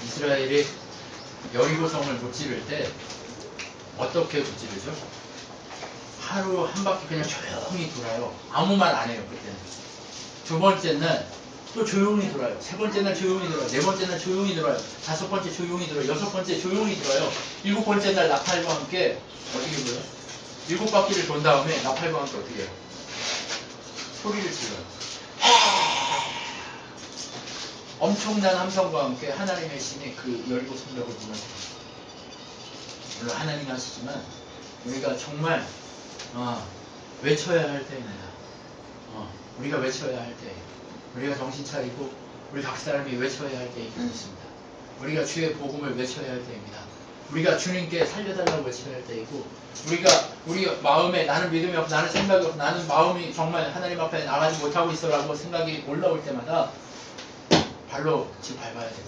이스라엘이 여리고성을 무찌를 때 어떻게 무찌르죠? 하루 한 바퀴 그냥 조용히 돌아요. 아무 말 안 해요. 그때는. 두 번째 날 또 조용히 돌아요. 세 번째 날 조용히 돌아요. 네 번째 날 조용히 돌아요. 다섯 번째 조용히 돌아요. 여섯 번째 조용히 돌아요. 일곱 번째 날 나팔과 함께 어떻게 돌아요? 일곱 바퀴를 돈 다음에 나팔과 함께 어떻게 해요? 소리를 질러요. 엄청난 함성과 함께 하나님의 신이 그 여리고 성벽을 무너뜨려요. 물론 하나님이 하시지만 우리가 정말 외쳐야 할 때입니다. 우리가 외쳐야 할 때, 우리가 정신 차리고 우리 각 사람이 외쳐야 할 때이긴 있습니다. 우리가 주의 복음을 외쳐야 할 때입니다. 우리가 주님께 살려달라고 외쳐야 할 때이고, 우리 마음에 나는 믿음이 없고 나는 생각이 없고 나는 마음이 정말 하나님 앞에 나가지 못하고 있어라고 생각이 올라올 때마다 발로 집 밟아야 되고,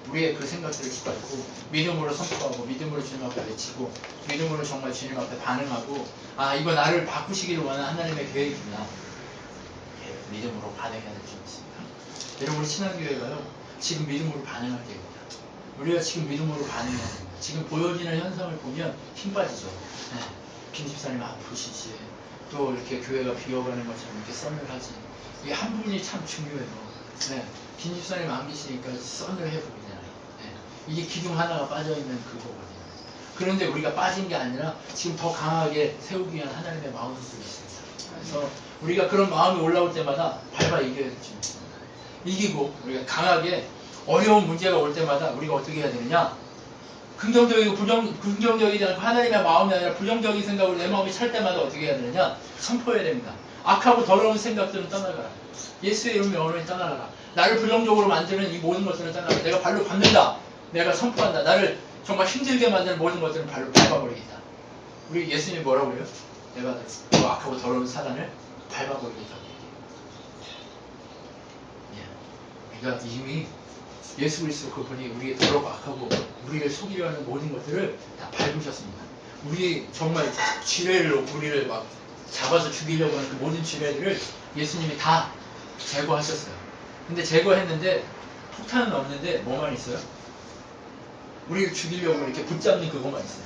우리의 그 생각들을 짓밟고 믿음으로 선포하고 믿음으로 주님 앞에 외치고 믿음으로 정말 주님 앞에 반응하고, 이거 나를 바꾸시기를 원하는 하나님의 계획이구나, 믿음으로 반응해야 될 줄 믿습니다. 여러분, 우리 신앙교회가요 지금 믿음으로 반응할 때입니다. 우리가 지금 믿음으로 반응해야 됩니다. 지금 보여지는 현상을 보면 힘 빠지죠. 김 집사님 아프시지, 또 이렇게 교회가 비어가는 것처럼 이렇게 썬을 하지, 이게 한 분이 참 중요해요. 김 집사님 안 계시니까 썬을 해보이잖아요. 이게 기둥 하나가 빠져있는 그거거든요. 그런데 우리가 빠진 게 아니라 지금 더 강하게 세우기 위한 하나님의 마음이 있습니다. 그래서 우리가 그런 마음이 올라올 때마다 밟아 이겨야 될 줄 믿습니다. 이기고 우리가 강하게 어려운 문제가 올 때마다 우리가 어떻게 해야 되느냐, 긍정적이고 긍정적이지 않고 하나님의 마음이 아니라 부정적인 생각으로 내 마음이 찰 때마다 어떻게 해야 되느냐, 선포해야 됩니다. 악하고 더러운 생각들은 떠나가라. 예수의 이름 명령을 떠나가라. 나를 부정적으로 만드는 이 모든 것들은 떠나가라. 내가 발로 밟는다. 내가 선포한다. 나를 정말 힘들게 만드는 모든 것들은 발로 밟아버리겠다. 우리 예수님이 뭐라고 해요? 내가 그 악하고 더러운 사단을 밟아버리겠다. 그러니까 이미 예수 그리스도 그분이 우리의 더럽고 악하고 우리를 속이려 하는 모든 것들을 다 밟으셨습니다. 우리 정말 지뢰로 우리를 막 잡아서 죽이려고 하는 그 모든 지뢰들을 예수님이 다 제거하셨어요. 근데 제거했는데 폭탄은 없는데 뭐만 있어요? 우리를 죽이려고 이렇게 붙잡는 그것만 있어요.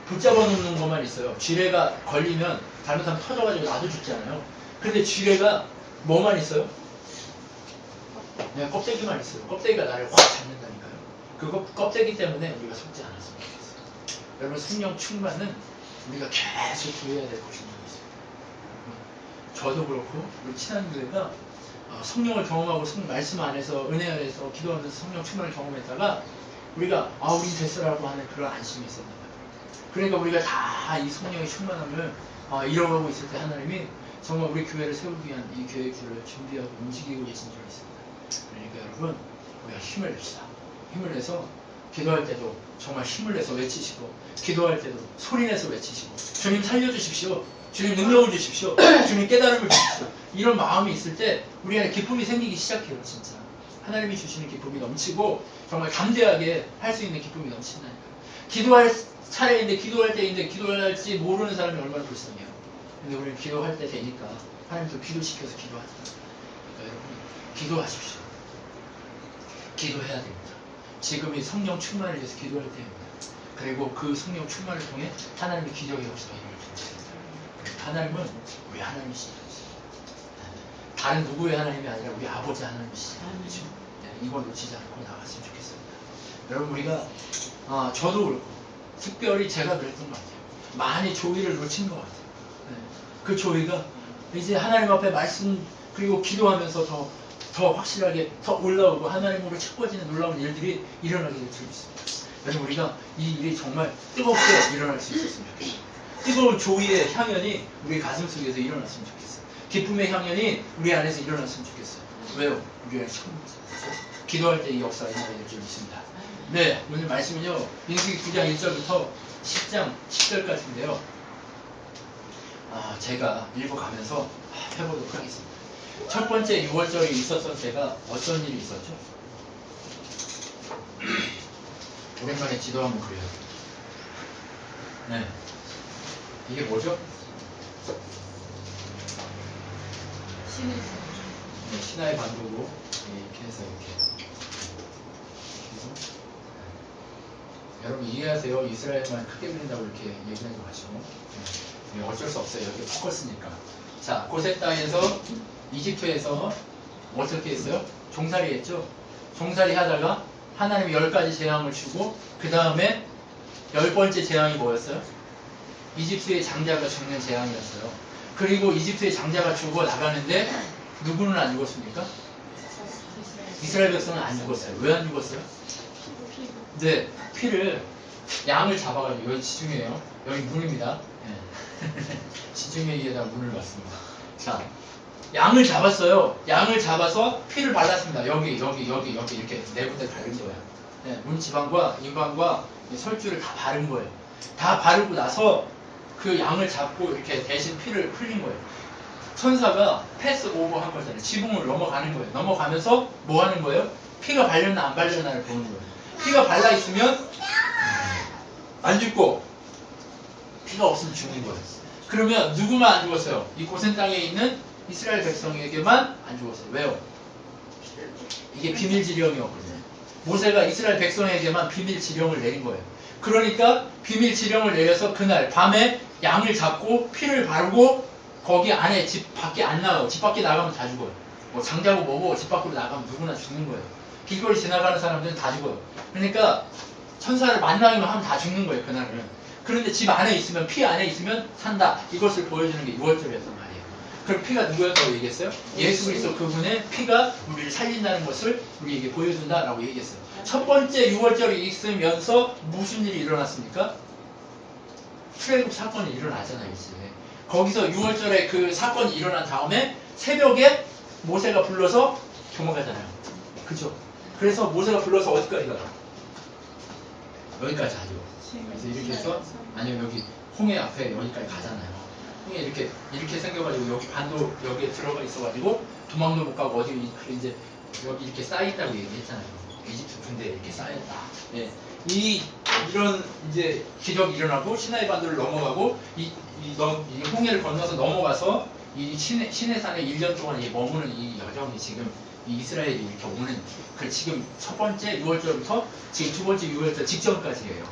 붙잡아 놓는 것만 있어요. 지뢰가 걸리면 잘못하면 터져가지고 나도 죽잖아요. 근데 지뢰가 뭐만 있어요? 껍데기만 있어요. 껍데기가 나를 확 잡는다니까요. 그 껍데기 때문에 우리가 속지 않았으면 좋겠어요. 여러분, 성령 충만은 우리가 계속 구해야 될 것인 줄 믿습니다. 저도 그렇고 우리 친한교회가 성령을 경험하고 말씀 안에서 은혜 안에서 기도하면서 성령 충만을 경험했다가 우리가 우리 됐어라고 하는 그런 안심이 있었습니다. 그러니까 우리가 다 이 성령의 충만함을 이뤄가고 있을 때 하나님이 정말 우리 교회를 세우기 위한 이 계획들을 준비하고 움직이고 계신 줄 믿습니다. 그러니까 여러분, 우리가 힘을 냅시다. 힘을 내서 기도할 때도 정말 힘을 내서 외치시고, 기도할 때도 소리내서 외치시고, 주님 살려주십시오, 주님 능력을 주십시오, 주님 깨달음을 주십시오, 이런 마음이 있을 때 우리 안에 기쁨이 생기기 시작해요. 진짜 하나님이 주시는 기쁨이 넘치고 정말 담대하게 할 수 있는 기쁨이 넘친다니까요. 기도할 차례인데, 기도할 때인데 기도할지 모르는 사람이 얼마나 불쌍해요. 근데 우리는 기도할 때 되니까 하나님도 기도시켜서 기도하잖아요. 그러니까 여러분, 기도하십시오. 기도해야 됩니다. 지금이 성령 충만을 위해서 기도할 때입니다. 그리고 그 성령 충만을 통해 하나님의 기적의 역사가 이루어질 수 있습니다. 하나님은 우리 하나님이시죠. 다른 누구의 하나님이 아니라 우리 아버지 하나님이시죠. 이걸 놓치지 않고 나갔으면 좋겠습니다. 여러분, 우리가 저도 그렇고 특별히 제가 그랬던 것 같아요. 많이 조의를 놓친 것 같아요. 그 조의가 이제 하나님 앞에 말씀 그리고 기도하면서 더 확실하게 더 올라오고 하나님으로 채워지는 놀라운 일들이 일어나게 될 줄 믿습니다. 여러분, 우리가 이 일이 정말 뜨겁게 일어날 수 있었으면 좋겠어요. 뜨거운 조의의 향연이 우리 가슴 속에서 일어났으면 좋겠어요. 기쁨의 향연이 우리 안에서 일어났으면 좋겠어요. 왜요? 우리 안에 처음이죠. 기도할 때 이 역사가 일어나게 될 줄 믿습니다. 네, 오늘 말씀은요, 민수기 9장 1절부터 10장 10절까지인데요. 제가 읽어가면서 해보도록 하겠습니다. 첫 번째 6월절이 있었던 때가 어떤 일이 있었죠? 오랜만에 지도 한번 그려요. 네, 이게 뭐죠? 네, 신화의 반도고 이렇게 해서 이렇게 여러분 이해하세요? 이스라엘만 크게 빌린다고 이렇게 얘기하지 마시고. 어쩔 수 없어요. 여기 포커스니까. 자, 고센 땅에서 이집트에서 어떻게 했어요? 종살이 했죠? 종살이 하다가 하나님이 10가지 재앙을 주고 그 다음에 10번째 재앙이 뭐였어요? 이집트의 장자가 죽는 재앙이었어요. 그리고 이집트의 장자가 죽어 나가는데 누구는 안 죽었습니까? 이스라엘 백성은 안 죽었어요. 왜 안 죽었어요? 네, 피를 양을 잡아가지고 여기 지중해요. 여기 문입니다. 네. 지중해 위에다 문을 놨습니다. 자, 양을 잡았어요. 양을 잡아서 피를 발랐습니다. 여기 이렇게 네 군데 바른 거예요. 네, 문지방과 인방과 설주를 다 바른 거예요. 다 바르고 나서 그 양을 잡고 이렇게 대신 피를 흘린 거예요. 천사가 패스 오버 한 거잖아요. 지붕을 넘어가는 거예요. 넘어가면서 뭐 하는 거예요? 피가 발렸나 안 발렸나를 보는 거예요. 피가 발라 있으면 안 죽고 피가 없으면 죽는 거예요. 그러면 누구만 안 죽었어요? 이 고센 땅에 있는 이스라엘 백성에게만 안 죽었어요. 왜요? 이게 비밀 지령이었거든요. 모세가 이스라엘 백성에게만 비밀 지령을 내린 거예요. 그러니까 비밀 지령을 내려서 그날 밤에 양을 잡고 피를 바르고 거기 안에 집 밖에 안 나가요. 집 밖에 나가면 다 죽어요. 뭐 장자고 뭐고 집 밖으로 나가면 누구나 죽는 거예요. 길거리 지나가는 사람들은 다 죽어요. 그러니까 천사를 만나기만 하면 다 죽는 거예요. 그날은. 그런데 집 안에 있으면 피 안에 있으면 산다. 이것을 보여주는 게 6월절이었단 말이에요. 그럼 피가 누구였다고 얘기했어요? 예수 그리스도 그분의 피가 우리를 살린다는 것을 우리에게 보여준다라고 얘기했어요. 첫 번째 6월절이 있으면서 무슨 일이 일어났습니까? 출애굽 사건이 일어나잖아요. 이제. 거기서 6월절에 그 사건이 일어난 다음에 새벽에 모세가 불러서 도망가잖아요. 그죠? 그래서 모세가 불러서 어디까지 가요? 여기까지 가죠. 그래서 이렇게 해서 아니면 여기 홍해 앞에 여기까지 가잖아요. 홍해 이렇게 생겨가지고 여기 반도 여기에 들어가 있어가지고 도망도 못 가고 어디 이제 여기 이렇게 쌓여있다고 얘기했잖아요. 이집트 군대에 이렇게 쌓였다. 예. 이런 이제 기적이 일어나고 시나이 반도를 넘어가고 이 홍해를 건너서 넘어가서 이 시내산에 1년 동안 머무는 이 여정이 지금 이 이스라엘이 이렇게 오는 그 지금 첫 번째 6월절부터 지금 두 번째 6월절 직전까지예요.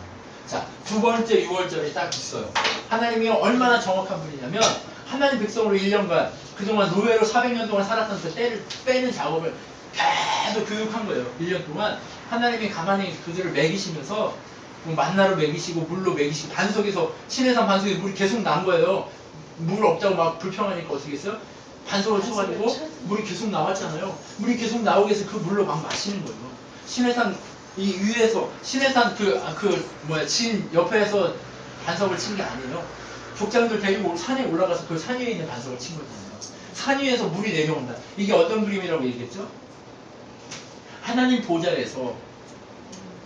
자, 두 번째 6월절이 딱 있어요. 하나님이 얼마나 정확한 분이냐면 하나님 백성으로 1년간 그동안 노예로 400년 동안 살았던 그 때를 빼는 작업을 계속 교육한 거예요. 1년 동안 하나님이 가만히 그들을 먹이시면서 만나로 먹이시고 물로 먹이시고 반석에서 시내산 반석에 물이 계속 난 거예요. 물 없다고 막 불평하니까 어떻게 했어요? 반석을 쳐가지고 물이 계속 나왔잖아요. 물이 계속 나오게 해서 그 물로 막 마시는 거예요. 시내산 이 위에서 시내산 진 옆에서 반석을 친 게 아니에요. 족장들 데리고 산에 올라가서 그 산 위에 있는 반석을 친 거잖아요. 산 위에서 물이 내려온다. 이게 어떤 그림이라고 얘기했죠? 하나님 보좌에서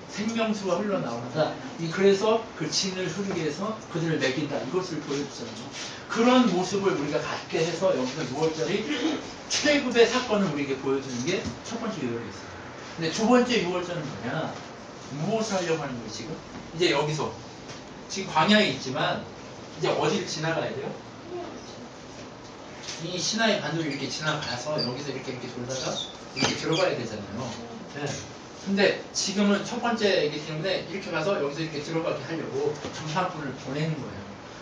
생명수가 흘러나온다. 그래서 그 진을 흐르게 해서 그들을 먹인다. 이것을 보여주잖아요. 그런 모습을 우리가 갖게 해서 여기서 6월절이 출애굽의 사건을 우리에게 보여주는 게 첫 번째 요일이었어요. 근데 두 번째 6월절은 뭐냐? 무엇을 하려고 하는 거예요, 지금? 이제 여기서 지금 광야에 있지만 이제 어디를 지나가야 돼요? 이 시나이 반도를 이렇게 지나가서 여기서 이렇게 돌다가 이렇게 들어가야 되잖아요. 네. 근데 지금은 첫 번째이기 때문에 이렇게 가서 여기서 이렇게 들어가게 하려고 전파꾼을 보내는 거예요.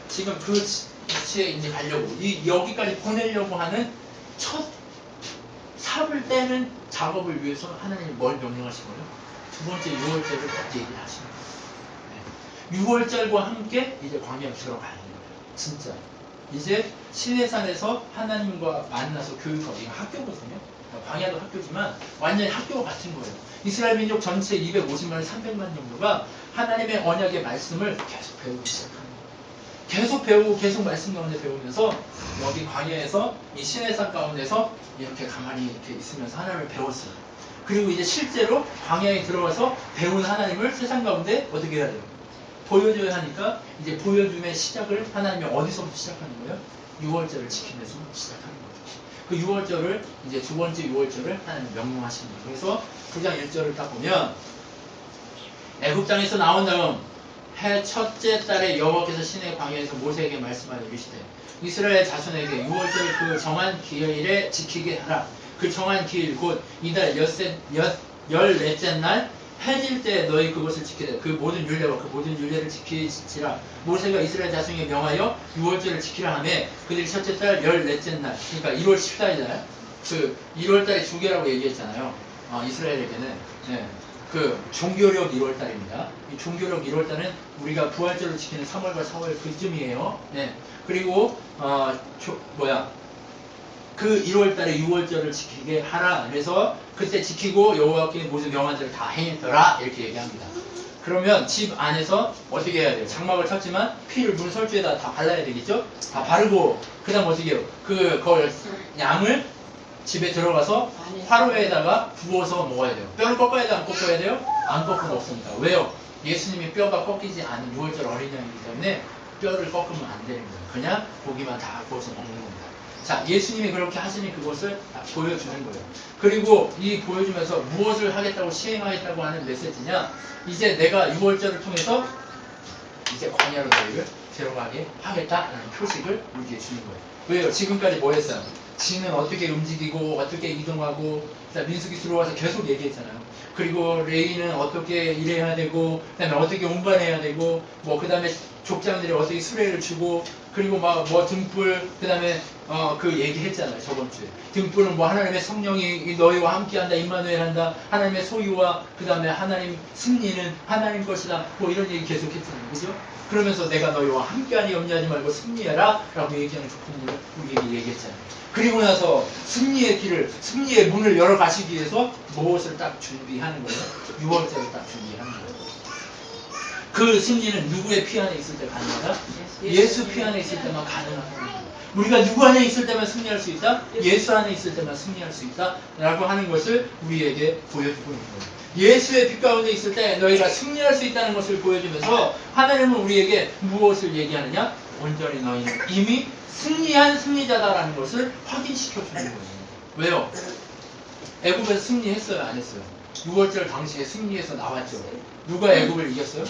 지금 그 위치에 이제 가려고 여기까지 보내려고 하는 첫 삽을 떼는 작업을 위해서 하나님이 뭘 명령하신 거예요? 두 번째 6월절을 꼭 얘기를 하시는 거예요. 네. 6월절과 함께 이제 광야로 들어가는 거예요. 진짜. 이제 시내산에서 하나님과 만나서 교육하고 이거 학교거든요. 광야도 학교지만 완전히 학교가 같은 거예요. 이스라엘 민족 전체 250만, 300만 정도가 하나님의 언약의 말씀을 계속 배우기 시작합니다. 계속 배우고 계속 말씀 가운데 배우면서 여기 광야에서 이 시내산 가운데서 이렇게 가만히 이렇게 있으면서 하나님을 배웠어요. 그리고 이제 실제로 광야에 들어가서 배운 하나님을 세상 가운데 어떻게 해야 돼요? 보여줘야 하니까 이제 보여줌의 시작을 하나님이 어디서부터 시작하는 거예요? 6월절을 지키면서 시작하는 거예요. 그 6월절을 이제 두 번째 6월절을 하나님 명령하시는 거예요. 그래서 9장 1절을 딱 보면 애굽 땅에서 나온 다음 해 첫째 달에 여호와께서 시내 광야에서 모세에게 말씀하여 이르시되 이스라엘 자손에게 6월절 그 정한 기일에 지키게 하라. 그 정한 기일 곧 이달 14째 날 해질 때 너희 그것을 지켜야 돼. 그 모든 율례와 그 모든 율례를 지키시라. 모세가 이스라엘 자손에게 명하여 6월절을 지키라 하며 그들이 첫째 달 14째 날, 그러니까 1월 14일날 그 1월 달에 주계라고 얘기했잖아요. 이스라엘에게는. 네. 그 종교력 1월 달입니다. 이 종교력 1월 달은 우리가 부활절을 지키는 3월과 4월 그쯤이에요. 네. 그리고 그 1월 달에 6월절을 지키게 하라. 그래서 그때 지키고 여호와께 모든 명한들을 다 행했더라. 이렇게 얘기합니다. 그러면 집 안에서 어떻게 해야 돼요? 장막을 쳤지만 피를 문설주에다 다 발라야 되겠죠? 다 바르고 그 다음 어떻게 해요? 그걸 양을 집에 들어가서 화로에다가 부어서 먹어야 돼요. 뼈를 꺾어야 돼요? 안 꺾어야 돼요? 안 꺾으면 없습니다. 왜요? 예수님이 뼈가 꺾이지 않은 6월절 어린 양이기 때문에 뼈를 꺾으면 안 되는 거예요. 그냥 고기만 다 구워서 먹는 겁니다. 자, 예수님이 그렇게 하시니 그것을 보여주는 거예요. 그리고 이 보여주면서 무엇을 하겠다고 시행하겠다고 하는 메시지냐? 이제 내가 6월절을 통해서 이제 광야로 너희를 데려가게 하겠다라는 표식을 우리에게 주는 거예요. 왜요? 지금까지 뭐 했어요? 지는 어떻게 움직이고 어떻게 이동하고 민수기 들어와서 계속 얘기했잖아요. 그리고 레이는 어떻게 일해야 되고 그다음에 어떻게 운반해야 되고 그 다음에 족장들이 어떻게 수레를 주고 그리고 등불 그다음에 그 얘기했잖아요. 저번 주에 등불은 하나님의 성령이 너희와 함께한다, 임마누엘 한다, 하나님의 소유와 그다음에 하나님 승리는 하나님 것이다, 이런 얘기 계속했잖아요. 그죠? 그러면서 내가 너희와 함께하니 염려하지 말고 승리하라 라고 얘기하는 조건을 우리에게 얘기했잖아요. 그리고 나서 승리의 문을 열어 가시기 위해서 무엇을 딱 준비하는 거예요? 6월절을 딱 준비하는 거예요. 그 승리는 누구의 피 안에 있을 때 가능하다? 예수 피 안에 있을 때만 가능하다. 우리가 누구 안에 있을 때만 승리할 수 있다? 예수 안에 있을 때만 승리할 수 있다 라고 하는 것을 우리에게 보여주고 있는 거예요. 예수의 빛 가운데 있을 때 너희가 승리할 수 있다는 것을 보여주면서 하나님은 우리에게 무엇을 얘기하느냐? 온전히 너희는 이미 승리한 승리자다라는 것을 확인시켜 주는 거예요. 왜요? 애굽에서 승리했어요? 안 했어요? 6월절 당시에 승리해서 나왔죠. 누가 애굽을 이겼어요?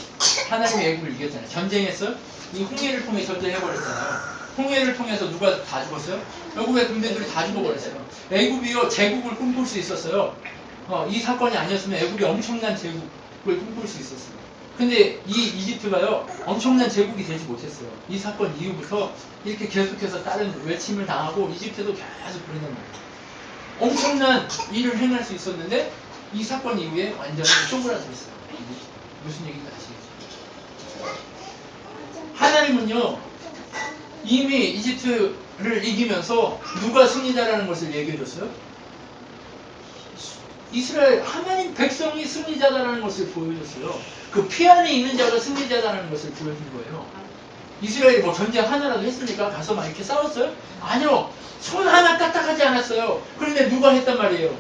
하나님이 애굽을 이겼잖아요. 전쟁했어요? 이 홍해를 통해 전쟁해버렸잖아요. 홍해를 통해서 누가 다 죽었어요? 애굽의 군대들이 다 죽어버렸어요. 애굽이요 제국을 꿈꿀 수 있었어요. 이 사건이 아니었으면 애굽이 엄청난 제국을 꿈꿀 수 있었어요. 근데 이 이집트가요 엄청난 제국이 되지 못했어요. 이 사건 이후부터 이렇게 계속해서 다른 외침을 당하고 이집트도 계속 그러는 거예요. 엄청난 일을 행할 수 있었는데 이 사건 이후에 완전히 쪼그라들었어요. 무슨 얘기인지 아시겠죠? 하나님은요 이미 이집트를 이기면서 누가 승리자라는 것을 얘기해줬어요? 이스라엘 하나님 백성이 승리자다라는 것을 보여줬어요. 그 피 안에 있는 자가 승리자다라는 것을 보여준 거예요. 이스라엘이 전쟁 하나라도 했습니까? 가서 막 이렇게 싸웠어요? 아니요. 손 하나 까딱하지 않았어요. 그런데 누가 했단 말이에요?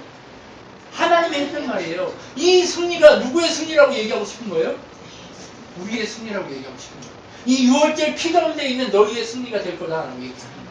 하나님이 했단 말이에요. 이 승리가 누구의 승리라고 얘기하고 싶은 거예요? 우리의 승리라고 얘기하고 싶은 거예요. 이 6월절 피 가운데 있는 너희의 승리가 될 거다라고 얘기하는 거예요.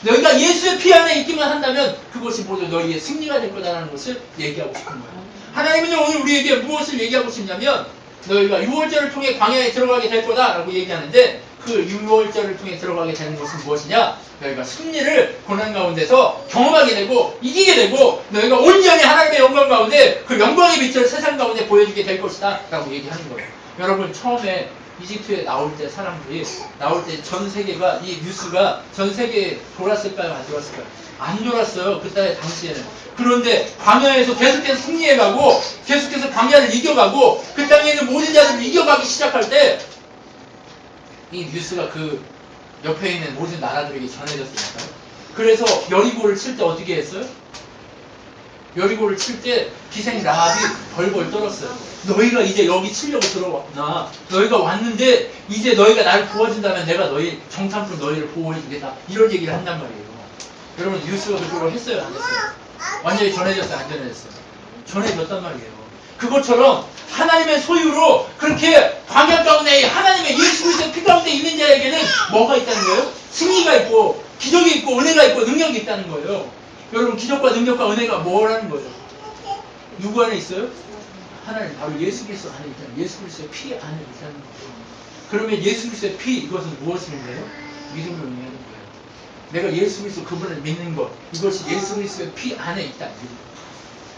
너희가 예수의 피 안에 있기만 한다면 그것이 모두 너희의 승리가 될 거다라는 것을 얘기하고 싶은 거예요. 하나님은 오늘 우리에게 무엇을 얘기하고 싶냐면 너희가 6월절을 통해 광야에 들어가게 될 거다라고 얘기하는데 그 6월절을 통해 들어가게 되는 것은 무엇이냐? 너희가 승리를 고난 가운데서 경험하게 되고 이기게 되고 너희가 온전히 하나님의 영광 가운데 그 영광의 빛을 세상 가운데 보여주게 될 것이다 라고 얘기하는 거예요. 여러분 처음에 이집트에 나올 때 사람들이 나올 때 전 세계가 이 뉴스가 전 세계에 돌았을까요? 안 돌았을까요? 안 돌았어요. 그때 당시에는. 그런데 광야에서 계속해서 승리해가고 계속해서 광야를 이겨가고 그 땅에 있는 모든 자들을 이겨가기 시작할 때 이 뉴스가 그 옆에 있는 모든 나라들에게 전해졌으니까요. 그래서 여리고를 칠 때 어떻게 했어요? 여리고를 칠 때 기생 라합이 벌벌 떨었어요. 너희가 이제 여기 치려고 들어왔구나. 너희가 왔는데 이제 너희가 나를 도와준다면 내가 너희 정탐꾼 너희를 보호해주겠다. 이런 얘기를 한단 말이에요. 여러분 뉴스가 그쪽으로 했어요? 안 했어요? 완전히 전해졌어요? 안 전해졌어요? 전해졌단 말이에요. 그것처럼 하나님의 소유로 그렇게 광야 가운데 하나님의 예수 그리스도의 피 가운데 있는 자에게는 뭐가 있다는 거예요? 승리가 있고 기적이 있고 은혜가 있고 능력이 있다는 거예요. 여러분 기적과 능력과 은혜가 뭐라는 거예요? 누구 안에 있어요? 하나님 바로 예수 그리스도 안에 있다는 예수 그리스도의 피 안에 있다는 거예요. 그러면 예수 그리스도의 피 이것은 무엇을 의미해요? 믿음을 의미하는 거예요. 내가 예수 그리스도 그분을 믿는 것 이것이 예수 그리스도의 피 안에 있다.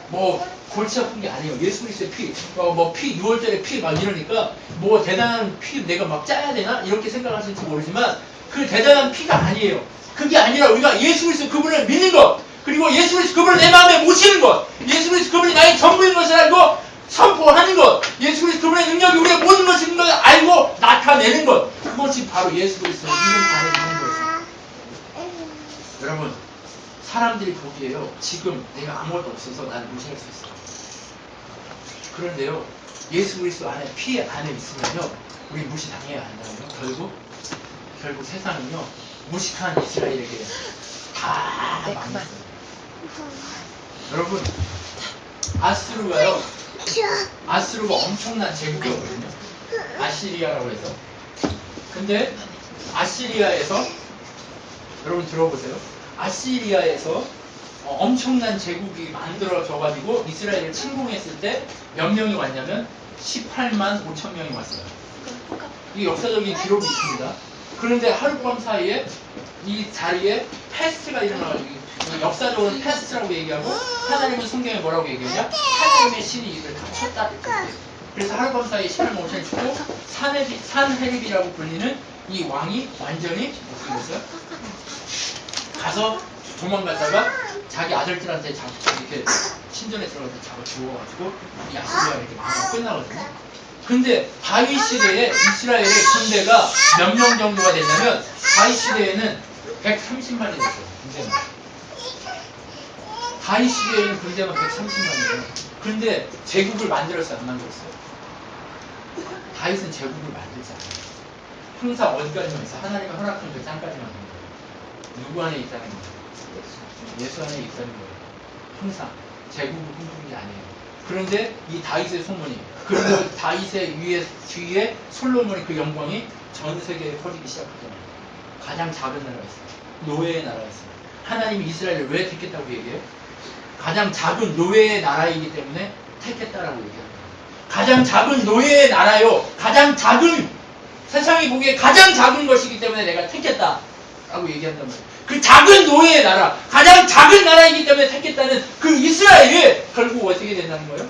뭐 골치 아픈 게 아니에요. 예수 그리스도의 피, 피 6월달에 피 막 이러니까 뭐 대단한 피 내가 막 짜야 되나 이렇게 생각하실지 모르지만 그 대단한 피가 아니에요. 그게 아니라 우리가 예수 그리스도 그분을 믿는 것, 그리고 예수 그리스도 그분을 내 마음에 모시는 것, 예수 그리스도 그분이 나의 전부인 것을 알고 선포하는 것, 예수 그리스도 그분의 능력이 우리의 모든 것인 것을 알고 나타내는 것, 그것이 바로 예수 그리스도의 이름 안에 있는 것이에요. 여러분, 사람들이 보기에요, 지금 내가 아무것도 없어서 난 무시할 수 있어요. 그런데요, 예수 그리스도 안에, 피 안에 있으면요, 우리 무시당해야 한다고요. 결국 세상은요, 무식한 이스라엘에게 다 망했어요. 여러분, 아스루가 엄청난 제국이었거든요. 아시리아라고 해서. 근데 아시리아에서, 여러분 들어보세요. 아시리아에서 엄청난 제국이 만들어져가지고 이스라엘을 침공했을 때 몇 명이 왔냐면 18만 5천 명이 왔어요. 이 역사적인 기록이 있습니다. 그런데 하룻밤 사이에 이 자리에 패스트가 일어나가지고, 역사적으로는 패스트라고 얘기하고 하나님은 성경에 뭐라고 얘기하냐? 하나님의 신이 이를 다 쳤다. 그래서 하룻밤 사이에 18만 5천이 죽고 산헤립이라고 불리는 이 왕이 완전히 어떻게 됐어요? 가서 도망갔다가 자기 아들들한테 이렇게 신전에 들어가서 잡아 죽어가지고 이 아시리아가 이렇게 망하고 끝나거든요. 근데 다윗 시대에 이스라엘의 군대가 몇 명 정도가 됐냐면 다윗 시대에는 130만이 됐어요. 군대만. 다윗 시대에는 군대만 130만이에요. 근데 제국을 만들었어요? 안 만들었어요? 다윗은 제국을 만들지 않아요. 항상 어디까지만 있어? 하나님이 허락한 그 땅까지만 있는 거예요. 누구 안에 있다는 거예요? 예수 안에 있다는 거예요. 항상 제국을 꿈꾸는 게 아니에요. 그런데 이 다윗의 소문이, 그리고 다윗의 뒤에 솔로몬의 그 영광이 전 세계에 퍼지기 시작하잖아요. 가장 작은 나라였어요. 노예의 나라였어요. 하나님이 이스라엘을 왜 택했다고 얘기해요? 가장 작은 노예의 나라이기 때문에 택했다라고 얘기합니다. 가장 작은 노예의 나라요. 가장 작은, 세상이 보기에 가장 작은 것이기 때문에 내가 택했다라고 얘기한단 말이에요. 그 작은 노예의 나라, 가장 작은 나라이기 때문에 택했다는 그 이스라엘이 결국 어떻게 된다는 거예요?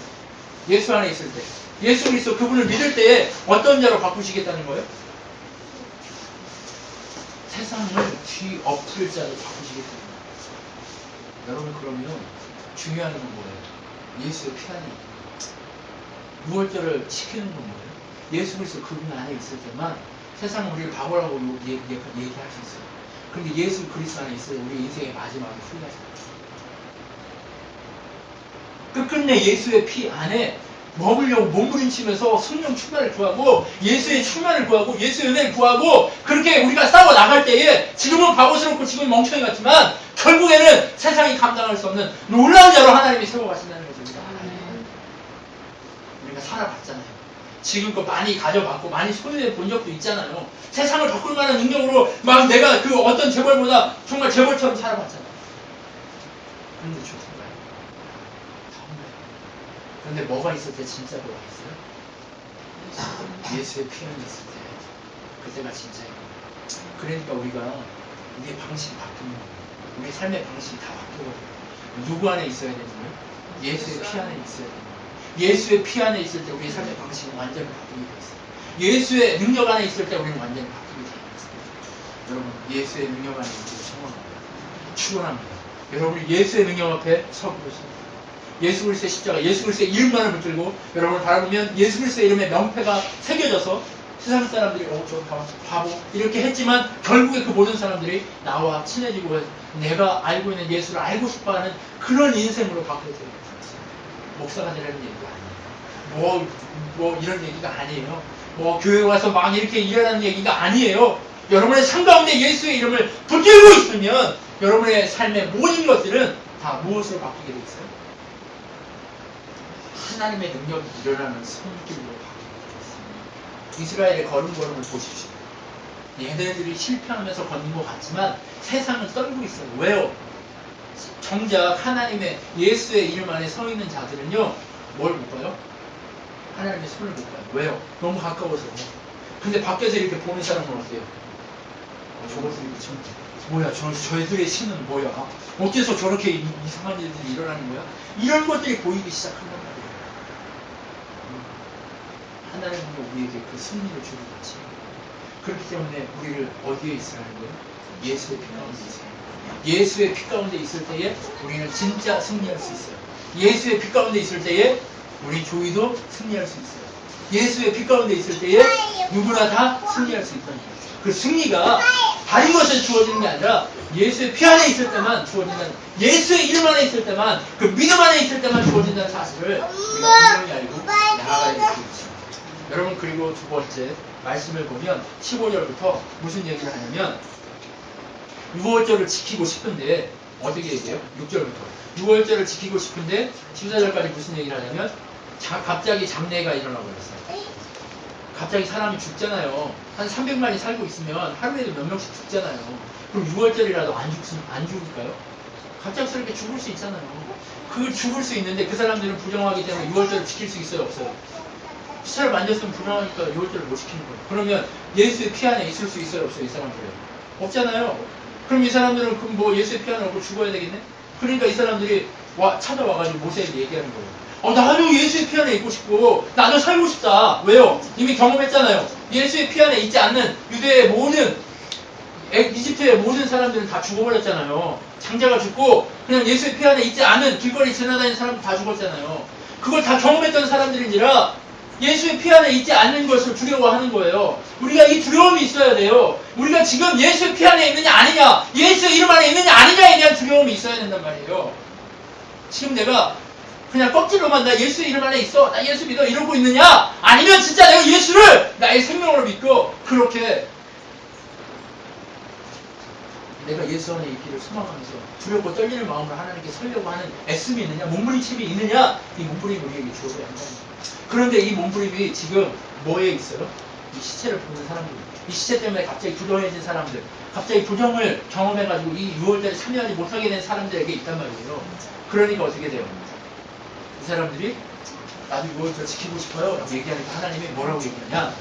예수 안에 있을 때, 예수 그리스도 그분을 믿을 때에 어떤 자로 바꾸시겠다는 거예요? 세상을 뒤 엎을 자로 바꾸시겠다는 거예요. 여러분, 그러면 중요한 건 뭐예요? 예수의 피 안에 있는 거예요. 6월절을 지키는 건 뭐예요? 예수 그리스도 그분 안에 있을 때만 세상은 우리를 바보라고 얘기할 수 있어요. 그런데 예수 그리스도 안에 있어야 우리 인생의 마지막을 후회하십니다. 끝끝내 예수의 피 안에 머물려고 몸부림치면서 성령 충만을 구하고 예수의 충만을 구하고 예수의 은혜를 구하고 그렇게 우리가 싸워 나갈 때에 지금은 바보스럽고 지금은 멍청이 같지만 결국에는 세상이 감당할 수 없는 놀라운 자로 하나님이 세워가신다는 것입니다. 우리가 살아봤잖아요. 지금껏 많이 가져봤고 많이 소유해 본 적도 있잖아요. 세상을 바꿀 만한 능력으로 막 내가 그 어떤 재벌보다 정말 재벌처럼 살아봤잖아요. 그런데 좋던가요? 정말. 그런데 뭐가 있을 때 진짜 뭐가 있어요? 예수의 피 안에 있을 때 그때가 진짜예요. 그러니까 우리가 우리의 방식이 바뀌는 거예요. 우리 삶의 방식이 다 바뀌거든요. 누구 안에 있어야 되는 거예요? 예수의 피 안에 있어야 되는 거예요. 예수의 피 안에 있을 때 우리의 삶의 방식은 완전히 바뀌게 되어 있어요. 예수의 능력 안에 있을 때 우리는 완전히 바뀌게 되어 있어요. 여러분, 예수의 능력 안에 있기를 소원합니다. 축원합니다. 여러분, 예수의 능력 앞에 서고 있습니다. 예수 그리스도의 십자가, 예수 그리스도의 이름만을 붙들고 여러분을 바라보면 예수 그리스도의 이름에 명패가 새겨져서 세상 사람들이 저 바보 이렇게 했지만 결국에 그 모든 사람들이 나와 친해지고 내가 알고 있는 예수를 알고 싶어하는 그런 인생으로 바뀌게 됩니다. 목사가 되라는 얘기가 아니에요. 뭐 이런 얘기가 아니에요. 뭐 교회 와서 막 이렇게 일하는 얘기가 아니에요. 여러분의 삶 가운데 예수의 이름을 붙들고 있으면 여러분의 삶의 모든 것들은 다 무엇으로 바뀌게 되어 있어요? 하나님의 능력이 일어나는 손길로 바뀌게 되어 있습니다. 이스라엘의 걸음걸음을 보십시오. 얘네들이 실패하면서 걷는 것 같지만 세상은 떨고 있어요. 왜요? 정작 하나님의 예수의 이름 안에 서 있는 자들은요, 뭘 못 봐요? 하나님의 손을 못 봐요. 왜요? 너무 가까워서. 근데 밖에서 이렇게 보는 사람은 어때요? 저것들이 참 뭐야, 저희들의 신은 뭐야? 어째서 저렇게 이상한 일들이 일어나는 거야? 이런 것들이 보이기 시작한단 말이에요. 하나님은 우리에게 그 승리를 주고 있지. 그렇기 때문에 우리를 어디에 있어야 하는 거예요? 예수의 피 가운데 있어야 하는 거예요. 예수의 피 가운데 있을 때에 우리는 진짜 승리할 수 있어요. 예수의 피 가운데 있을 때에 우리 조이도 승리할 수 있어요. 예수의 피 가운데 있을 때에 누구나 다 승리할 수 있다는 거예요. 그 승리가 다른 것에 주어지는 게 아니라 예수의 피 안에 있을 때만 주어진다는, 예수의 이름 안에 있을 때만, 그 믿음 안에 있을 때만 주어진다는 사실을 우리가 분명히 알고 나아가야 되겠죠. 여러분, 그리고 두 번째 말씀을 보면 15절부터 무슨 얘기를 하냐면, 유월절을 지키고 싶은데 어떻게 얘기해요? 6절부터 유월절을 지키고 싶은데 14절까지 무슨 얘기를 하냐면, 갑자기 장례가 일어나고 그랬어요. 갑자기 사람이 죽잖아요. 한 300만이 살고 있으면 하루에도 몇 명씩 죽잖아요. 그럼 6월절이라도 안 죽을까요? 갑작스럽게 죽을 수 있잖아요. 그 죽을 수 있는데 그 사람들은 부정하기 때문에 6월절을 지킬 수 있어요, 없어요? 시차를 만졌으면 부정하니까 6월절을 못 지키는 거예요. 그러면 예수의 피 안에 있을 수 있어요, 없어요? 이 사람들은 없잖아요. 그럼 이 사람들은 그럼 뭐 예수의 피 안에 없고 죽어야 되겠네? 그러니까 이 사람들이 찾아와가지고 모세에게 얘기하는 거예요. 나도 예수의 피 안에 있고 싶고 나도 살고 싶다. 왜요? 이미 경험했잖아요. 예수의 피 안에 있지 않는 유대의 모든, 이집트의 모든 사람들은 다 죽어버렸잖아요. 장자가 죽고 그냥 예수의 피 안에 있지 않은 길거리 지나다니는 사람들 다 죽었잖아요. 그걸 다 경험했던 사람들이니라 예수의 피 안에 있지 않는 것을 두려워하는 거예요. 우리가 이 두려움이 있어야 돼요. 우리가 지금 예수의 피 안에 있느냐 아니냐, 예수의 이름 안에 있느냐 아니냐에 대한 두려움이 있어야 된단 말이에요. 지금 내가 그냥 껍질로만 나 예수의 이름 안에 있어, 나 예수 믿어 이러고 있느냐, 아니면 진짜 내가 예수를 나의 생명으로 믿고 그렇게 내가 예수 안에 있기를 소망하면서 두렵고 떨리는 마음으로 하나님께 설려고 하는 애씀이 있느냐, 몸부림침이 있느냐, 이 몸부림이 우리에게 주어져야 한다는 거예요. 그런데 이 몸부림이 지금 뭐에 있어요? 이 시체를 보는 사람들, 이 시체 때문에 갑자기 부정해진 사람들, 갑자기 부정을 경험해가지고 이 6월달에 참여하지 못하게 된 사람들에게 있단 말이에요. 그러니까 어떻게 돼요? 이 사람들이 나도 6월절 지키고 싶어요 라고 얘기하니까 하나님이 뭐라고 얘기하냐,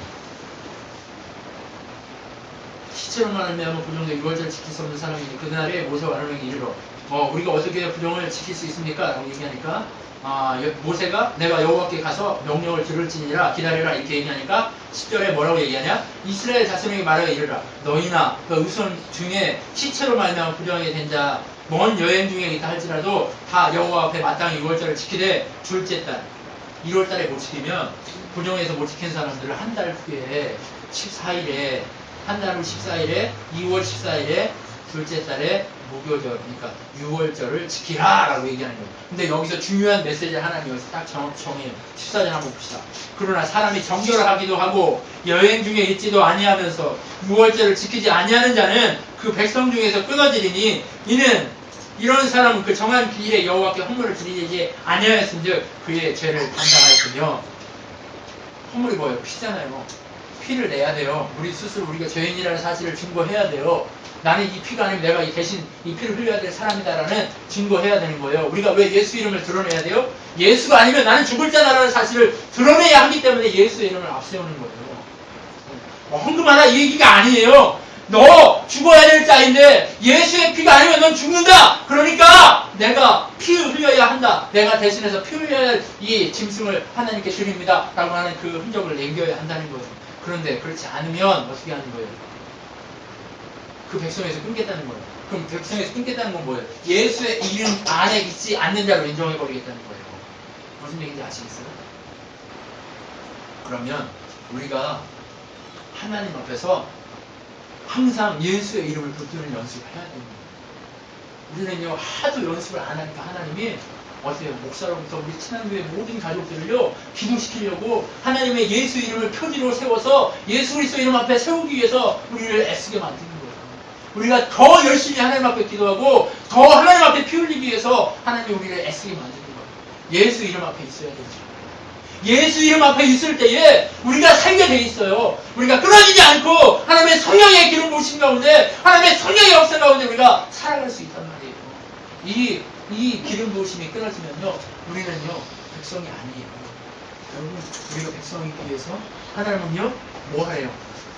시체로만 하면 부정되게 6월절을 지킬 수 없는 사람이니 그날에 모세와 아론에게 이르러 우리가 어떻게 부정을 지킬 수 있습니까? 라고 얘기하니까 모세가 내가 여호와께 가서 명령을 들을지니라 기다려라 이렇게 얘기하니까 10절에 뭐라고 얘기하냐, 이스라엘 자손에게 말하여 이르라 너희나 그 우선 중에 시체로 말미암아 부정하게 된 자 먼 여행 중에 있다 할지라도 다 여호와 앞에 마땅히 6월절을 지키되 둘째 달 1월달에 못 지키면, 부정해서 못 지킨 사람들을 한 달 후에 14일에, 한 달 후 14일에 2월 14일에 둘째 달에 무교절, 그러니까 6월절을 지키라 라고 얘기하는 거예요. 근데 여기서 중요한 메시지를 하나님이 여기서 딱 정해요. 14절 한번 봅시다. 그러나 사람이 정결을 하기도 하고 여행 중에 있지도 아니하면서 6월절을 지키지 아니하는 자는 그 백성 중에서 끊어지리니 이는 이런 사람은 그 정한 기일에 여호와께 헌물을 드리지 아니하였은즉 그의 죄를 담당하였으며, 헌물이 뭐예요? 피잖아요. 피를 내야 돼요. 우리 스스로 우리가 죄인이라는 사실을 증거해야 돼요. 나는 이 피가 아니면 내가 대신 이 피를 흘려야 될 사람이다라는 증거해야 되는 거예요. 우리가 왜 예수 이름을 드러내야 돼요? 예수가 아니면 나는 죽을 자라는 사실을 드러내야 하기 때문에 예수의 이름을 앞세우는 거예요. 헌금하라 이 얘기가 아니에요. 너 죽어야 될 자인데 예수의 피가 아니면 넌 죽는다. 그러니까 내가 피 흘려야 한다. 내가 대신해서 피 흘려야 할 이 짐승을 하나님께 드립니다 라고 하는 그 흔적을 남겨야 한다는 거예요. 그런데 그렇지 않으면 어떻게 하는 거예요? 그 백성에서 끊겠다는 거예요. 그럼 백성에서 끊겠다는 건 뭐예요? 예수의 이름 안에 있지 않는 자로 인정해버리겠다는 거예요. 무슨 얘기인지 아시겠어요? 그러면 우리가 하나님 앞에서 항상 예수의 이름을 붙드는 연습을 해야 됩니다. 우리는요 하도 연습을 안 하니까 하나님이 어때요? 목사로부터 우리 친한교회 모든 가족들을요 기도시키려고 하나님의 예수 이름을 표지로 세워서 예수 그리스도 이름 앞에 세우기 위해서 우리를 애쓰게 만드는 거예요. 우리가 더 열심히 하나님 앞에 기도하고 더 하나님 앞에 피 흘리기 위해서 하나님이 우리를 애쓰게 만드는 거예요. 예수 이름 앞에 있어야 되죠. 예수 이름 앞에 있을 때에 우리가 살게 돼 있어요. 우리가 끊어지지 않고 하나님의 성령의 기름 부으심 가운데, 하나님의 성령의 역사 가운데 우리가 살아갈 수 있단 말이에요. 이 기름 부으심이 끊어지면요 우리는요 백성이 아니에요. 여러분, 우리가 백성이기 위해서 하나님은요 뭐 하래요?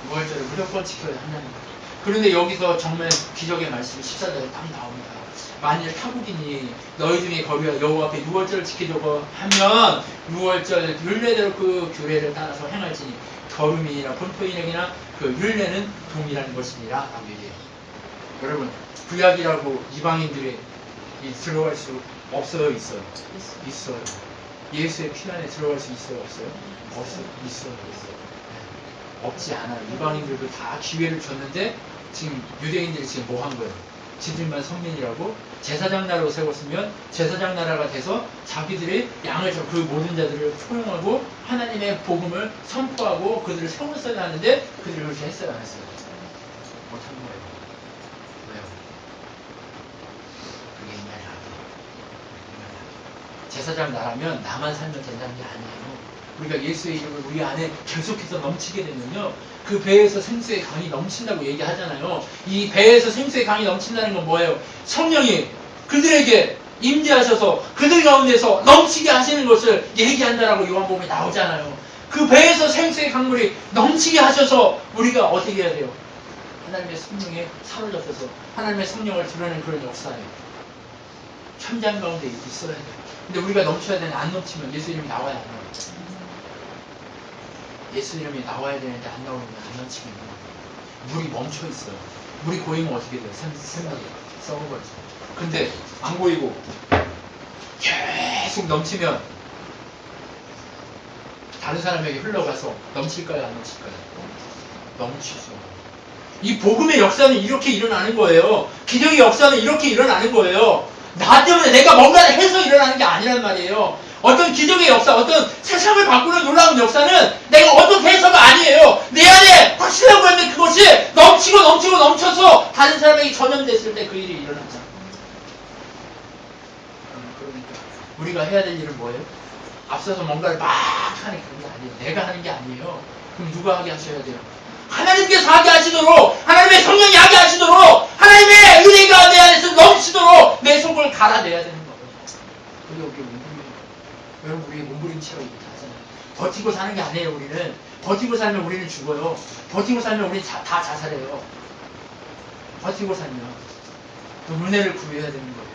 6월절을 무조건 지켜야 한다는 거예요. 그런데 여기서 정말 기적의 말씀이 14절에 딱 나옵니다. 만일 타국인이 너희 중에 거류와 여호와 앞에 유월절을 지키려고 하면 유월절 율례대로 그 규례를 따라서 행할지니 거류민이나 본토인에게나 그 율례는 동일한 것이니라 라고 얘기해요. 여러분 구약이라고 이방인들이 들어갈 수 없어요? 있어요? 있어요. 예수의 피 안에 들어갈 수 있어요? 없어요? 있어요. 없지 않아요. 이방인들도 다 기회를 줬는데 지금 유대인들이 지금 뭐 한 거예요? 지들만 선민이라고 제사장 나라로 세웠으면 제사장 나라가 돼서 자기들이 양을 그 모든 자들을 포용하고 하나님의 복음을 선포하고 그들을 세웠어야 하는데 그들이 그렇게 했어요? 안 했어요? 못한 거예요. 왜요? 그게 인간이 제사장 나라면 나만 살면 된다는 게 아니에요. 우리가 예수의 이름을 우리 안에 계속해서 넘치게 되면요, 그 배에서 생수의 강이 넘친다고 얘기하잖아요. 이 배에서 생수의 강이 넘친다는 건 뭐예요? 성령이 그들에게 임재하셔서 그들 가운데서 넘치게 하시는 것을 얘기한다라고 요한복음에 나오잖아요. 그 배에서 생수의 강물이 넘치게 하셔서 우리가 어떻게 해야 돼요? 하나님의 성령에 사로잡혀서 하나님의 성령을 드러내는 그런 역사예요. 현장 가운데 있어야 돼요. 근데 우리가 넘쳐야 되는데 안 넘치면 예수 이름이 나와야 안 나와요. 예수 이름이 나와야 되는데 안 나오면 안 넘치면 물이 멈춰 있어요. 물이 고이면 어떻게 돼요? 생각이 썩어버리죠. 근데 안 고이고 계속 넘치면 다른 사람에게 흘러가서 넘칠까요? 안 넘칠까요? 넘치죠. 이 복음의 역사는 이렇게 일어나는 거예요. 기적의 역사는 이렇게 일어나는 거예요. 나 때문에 내가 뭔가를 해서 일어나는 게 아니란 말이에요. 어떤 기적의 역사, 어떤 세상을 바꾸는 놀라운 역사는 내가 어떻게 해서가 아니에요. 내 안에 확신하고 있는 그것이 넘치고 넘쳐서 다른 사람에게 전염됐을 때 그 일이 일어나잖아. 그러니까 우리가 해야 될 일은 뭐예요? 앞서서 뭔가를 막 하는 그런 게 아니에요. 내가 하는 게 아니에요. 그럼 누가 하게 하셔야 돼요? 하나님께서 하게 하시도록, 하나님의 성령이 하게 하시도록, 하나님의 은혜가 내 안에서 넘치도록 내 속을 갈아내야 되는 거예요. 그게 우리 몸부림이에요. 여러분, 우리 몸부림치라고 얘기하잖아요. 버티고 사는 게 아니에요. 우리는 버티고 살면 우리는 죽어요. 버티고 살면 우리는 다 자살해요. 버티고 살면 은혜를 구해야 되는 거예요.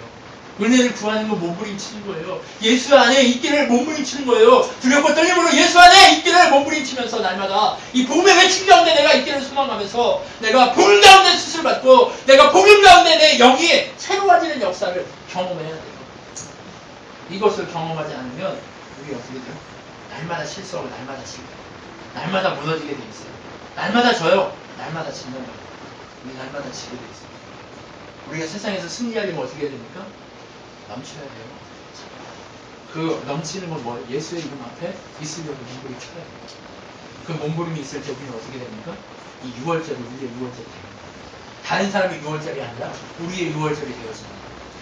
은혜를 구하는 건 몸부림치는 거예요. 예수 안에 있기를 몸부림치는 거예요. 두렵고 떨림으로 예수 안에 있기를 몸부림치면서 날마다 이 복음의 외침 가운데 내가 있기를 소망하면서 내가 복음 가운데 수술받고 내가 복음 가운데 내 영이 새로워지는 역사를 경험해야 돼요. 이것을 경험하지 않으면 우리 어떻게 돼요? 날마다 실수하고 날마다 지고 날마다 무너지게 돼 있어요. 날마다 져요. 날마다 진단 말이에요. 우리 날마다 지게 돼 있어요. 우리가 세상에서 승리하려면 어떻게 해야 됩니까? 넘쳐야 돼요. 그 넘치는 건 뭐예요? 예수의 이름 앞에 있으려고 몸부림 쳐야 돼요. 그 몸부림이 있을 때 우리는 어떻게 됩니까? 이 6월절이 우리의 6월절이 됩니다. 다른 사람의 6월절이 아니라 우리의 6월절이 되어집니다.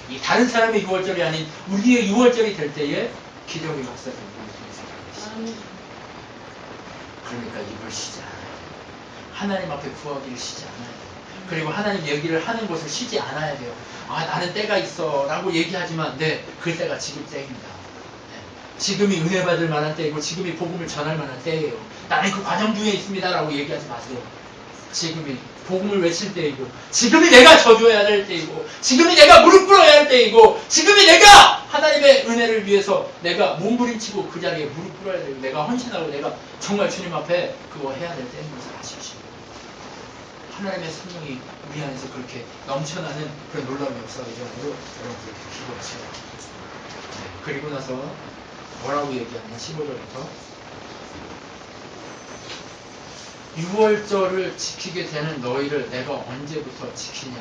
이 다른 사람의 6월절이 아닌 우리의 6월절이 될 때에 기적의 역사를 우리 통해서 하겠습니다. 그러니까 이걸 쉬지 않아요. 하나님 앞에 구하기를 쉬지 않아요. 그리고 하나님 얘기를 하는 것을 쉬지 않아야 돼요. 아, 나는 때가 있어 라고 얘기하지만 네, 그 때가 지금 때입니다. 네, 지금이 은혜 받을 만한 때이고 지금이 복음을 전할 만한 때예요. 나는 그 과정 중에 있습니다 라고 얘기하지 마세요. 지금이 복음을 외칠 때이고 지금이 내가 저주해야 될 때이고 지금이 내가 무릎 꿇어야 할 때이고 지금이 내가 하나님의 은혜를 위해서 내가 몸부림치고 그 자리에 무릎 꿇어야 되고 내가 헌신하고 내가 정말 주님 앞에 그거 해야 될 때인 것을 아십시오. 하나님의 성령이 우리 안에서 그렇게 넘쳐나는 그런 놀라운 역사가 일어나도록 여러분 그렇게 기도하세요. 네, 그리고 나서 뭐라고 얘기하냐 15절부터 6월절을 지키게 되는 너희를 내가 언제부터 지키냐.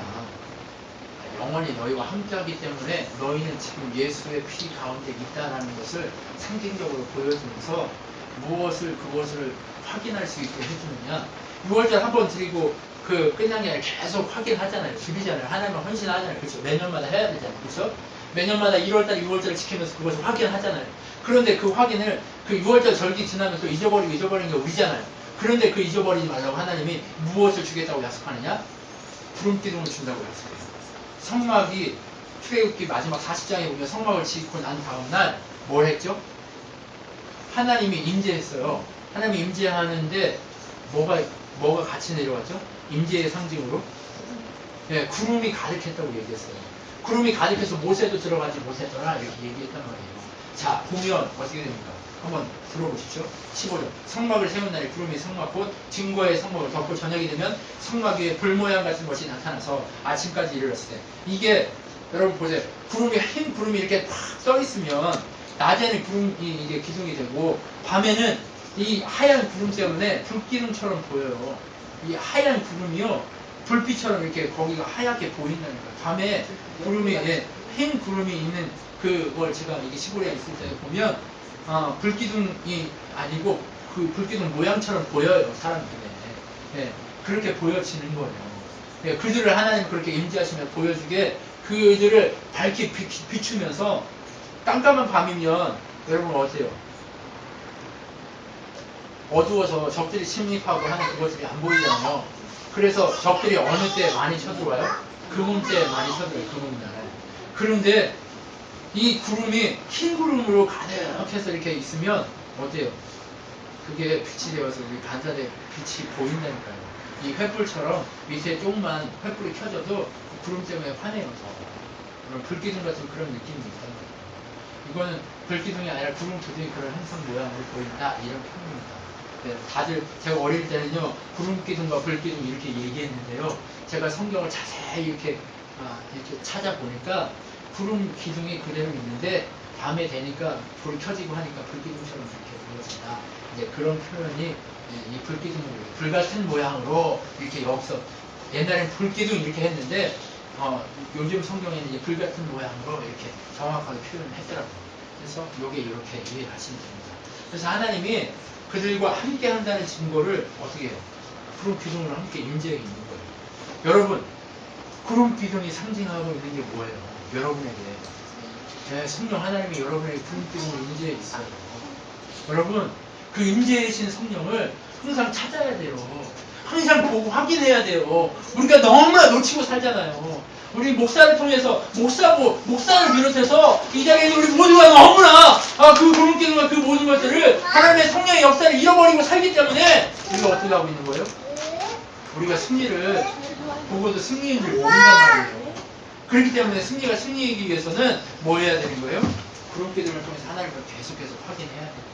영원히 너희와 함께하기 때문에 너희는 지금 예수의 피 가운데 있다는 것을 상징적으로 보여주면서 그것을 확인할 수 있게 해주느냐. 6월절 한 번 드리고 끝난 게 아니라 계속 확인하잖아요. 드리잖아요. 하나님은 헌신하잖아요. 그렇죠? 매년마다 해야 되잖아요. 그렇죠? 매년마다 1월달, 6월절을 지키면서 그것을 확인하잖아요. 그런데 그 확인을 6월절 절기 지나면 또 잊어버리는 게 우리잖아요. 그런데 그 잊어버리지 말라고 하나님이 무엇을 주겠다고 약속하느냐? 구름기둥을 준다고 약속해요. 성막이 출애굽기 마지막 40장에 보면 성막을 짓고 난 다음날 뭘 했죠? 하나님이 임재했어요. 하나님이 임재하는데 뭐가 같이 내려왔죠? 임재의 상징으로 예, 구름이 가득했다고 얘기했어요. 구름이 가득해서 못에도 들어가지 못했더라 이렇게 얘기했단 말이에요. 자, 보면 어떻게 됩니까? 한번 들어보십시오. 15절. 성막을 세운 날에 구름이 성막 곧 증거의 성막을 덮고 저녁이 되면 성막 위에 불 모양 같은 것이 나타나서 아침까지 이르렀을 때 이게 여러분 보세요. 구름이 흰 구름이 이렇게 팍 떠 있으면 낮에는 구름이 이게 기둥이 되고 밤에는 이 하얀 구름 때문에 불기둥처럼 보여요. 이 하얀 구름이요 불빛처럼 이렇게 거기가 하얗게 보인다니까요. 밤에 구름이 흰 구름이 있는 그걸 제가 이게 시골에 있을 때 보면 불기둥이 아니고 그 불기둥 모양처럼 보여요 사람들에. 예, 그렇게 보여지는 거예요. 예, 그들을 하나님 그렇게 임재하시며 보여주게 그들을 밝게 비추면서 깜깜한 밤이면 여러분 어때요? 어두워서 적들이 침입하고 하는 그것들이 안 보이잖아요. 그래서 적들이 어느 때 많이 쳐들어와요? 금음 때 많이 쳐들어요. 금음날. 그런데 이 구름이 흰 구름으로 가득해서 이렇게 있으면 어때요? 그게 빛이 되어서 우리 반사대 빛이 보인다니까요. 이 횃불처럼 밑에 조금만 횃불이 켜져도 그 구름 때문에 환해요. 그런 불기둥 같은 그런 느낌이 있단 말이에요. 이거는 불기둥이 아니라 구름 기둥이 그런 행성 모양으로 보인다 이런 표현입니다. 네, 다들 제가 어릴 때는요 구름 기둥과 불 기둥 이렇게 얘기했는데요. 제가 성경을 자세히 이렇게 찾아보니까 구름 기둥이 그대로 있는데 밤에 되니까 불이 켜지고 하니까 불기둥처럼 이렇게 보여진다. 이제 그런 표현이 이 불기둥 불 같은 모양으로 이렇게 여기서 옛날엔 불기둥 이렇게 했는데 요즘 성경에는 이제 불 같은 모양으로 이렇게 정확하게 표현을 했더라고요. 그래서 요게 이렇게 이해하시면 됩니다. 그래서 하나님이 그들과 함께 한다는 증거를 어떻게 해요? 구름 기둥으로 함께 임재해 있는 거예요. 여러분, 구름 기둥이 상징하고 있는 게 뭐예요? 여러분에게. 네, 성령 하나님이 여러분에게 구름 기둥으로 임재해 있어요. 여러분, 그 임재해 계신 성령을 항상 찾아야 돼요. 항상 보고 확인해야 돼요. 우리가 너무나 놓치고 살잖아요. 우리 목사를 통해서 목사를 비롯해서 이 자리에 우리 모두가 너무나 그 구름 기둥과 그 모든 것들을 하나님의 성령의 역사를 잃어버리고 살기 때문에 우리가 어떻게 하고 있는 거예요? 우리가 승리를 보고도 승리인 줄 모른단 말이에요. 그렇기 때문에 승리가 승리이기 위해서는 뭐 해야 되는 거예요? 구름 기둥을 통해서 하나님을 계속해서 확인해야 돼요.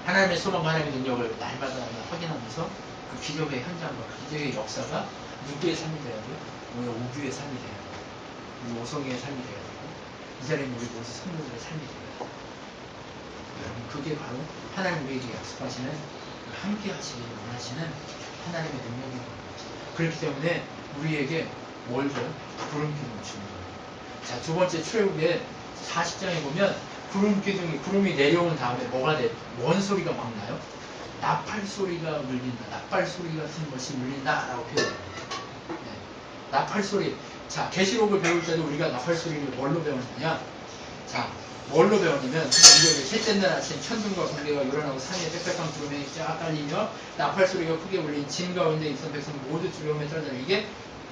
하나님의 소망, 하나님의 능력을 날마다 확인하면서 그 기적의 현장과 그 기적의 역사가 누구의 삶이 돼야 돼요? 오늘 우주의 삶이 돼야 돼요. 우리 오성의 삶이 돼야 되고 이 자리는 우리 모든 성도들의 삶이 돼야 돼요. 여러분 그게 바로 하나님 우리에게 약속하시는 함께 하시길 원하시는 하나님의 능력인 겁니다. 그렇기 때문에 우리에게 뭘 줘요? 구름 기둥을 주는 거예요. 자, 두 번째 출애굽의 40장에 보면 구름이 내려온 다음에 뭐가 돼? 뭔 소리가 막 나요? 나팔 소리가 울린다. 나팔 소리 같은 것이 울린다라고 표현해요. 네. 나팔 소리. 자, 계시록을 배울 때도 우리가 나팔 소리를 뭘로 배웠느냐? 자, 뭘로 배웠냐면 이제 셋째 날 아침 천둥과 번개가 일어나고 산에 빽빽한 구름이 쫙 깔리며 나팔 소리가 크게 울린 진 가운데 있던 백성 모두 두려움에 떨잖아. 이게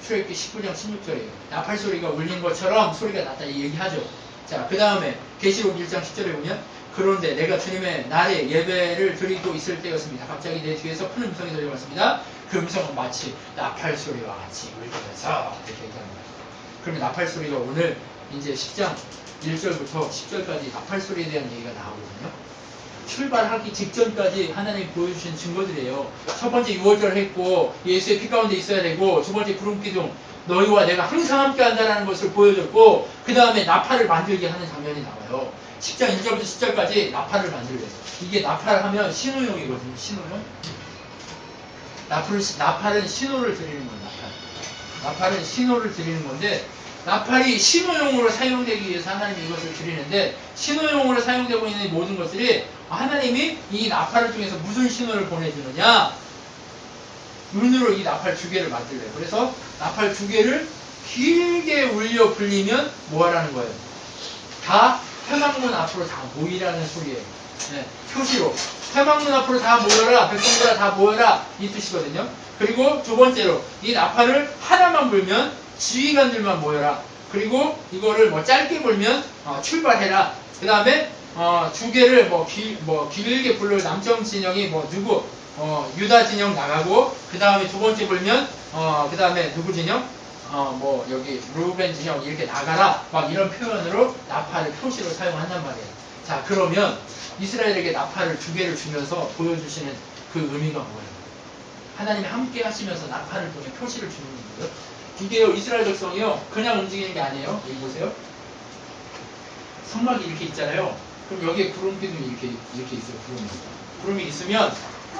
출애굽기 19장 16절이에요. 나팔 소리가 울린 것처럼 소리가 났다 이 얘기하죠. 자, 그 다음에 계시록 1장 10절에 보면 그런데 내가 주님의 날에 예배를 드리고 있을 때였습니다. 갑자기 내 뒤에서 큰 음성이 들려왔습니다. 그 음성은 마치 나팔 소리와 같이 울리면서 이렇게 얘기합니다. 그러면 나팔 소리가 오늘 이제 10장 1절부터 10절까지 나팔 소리에 대한 얘기가 나오거든요. 출발하기 직전까지 하나님이 보여주신 증거들이에요. 첫 번째 6월절 했고 예수의 피 가운데 있어야 되고 두 번째 구름기둥 너희와 내가 항상 함께 한다는 것을 보여줬고 그 다음에 나팔을 만들게 하는 장면이 나와요. 10장 1절부터 10절까지 나팔을 만들게. 이게 나팔을 하면 신호용이거든요. 신호용. 나팔은 신호를 드리는 거예요. 나팔은 신호를 드리는 건데 나팔이 신호용으로 사용되기 위해서 하나님이 이것을 드리는데 신호용으로 사용되고 있는 모든 것들이 하나님이 이 나팔을 통해서 무슨 신호를 보내주느냐? 눈으로 이 나팔 두 개를 만들래요. 그래서 나팔 두 개를 길게 울려 불리면 뭐 하라는 거예요? 다 회막문 앞으로 다 모이라는 소리예요. 네, 표시로 회막문 앞으로 다 모여라, 백성들아 다 모여라 이 뜻이거든요. 그리고 두 번째로 이 나팔을 하나만 불면 지휘관들만 모여라. 그리고 이거를 뭐 짧게 불면 출발해라. 그 다음에 두 개를 길게 불러 남쪽 진영이 누구 유다 진영 나가고 그 다음에 두 번째 불면 그 다음에 누구 진영 여기 루벤 진영 이렇게 나가라 막 이런 표현으로 나팔을 표시로 사용한단 말이에요. 자, 그러면 이스라엘에게 나팔을 두 개를 주면서 보여주시는 그 의미가 뭐예요? 하나님이 함께 하시면서 나팔을 통해 표시를 주는 거예요. 이게요, 이스라엘 백성이요 그냥 움직이는 게 아니에요. 여기 보세요. 성막이 이렇게 있잖아요. 그럼 여기에 구름 기둥이 이렇게 있어요. 구름이 있으면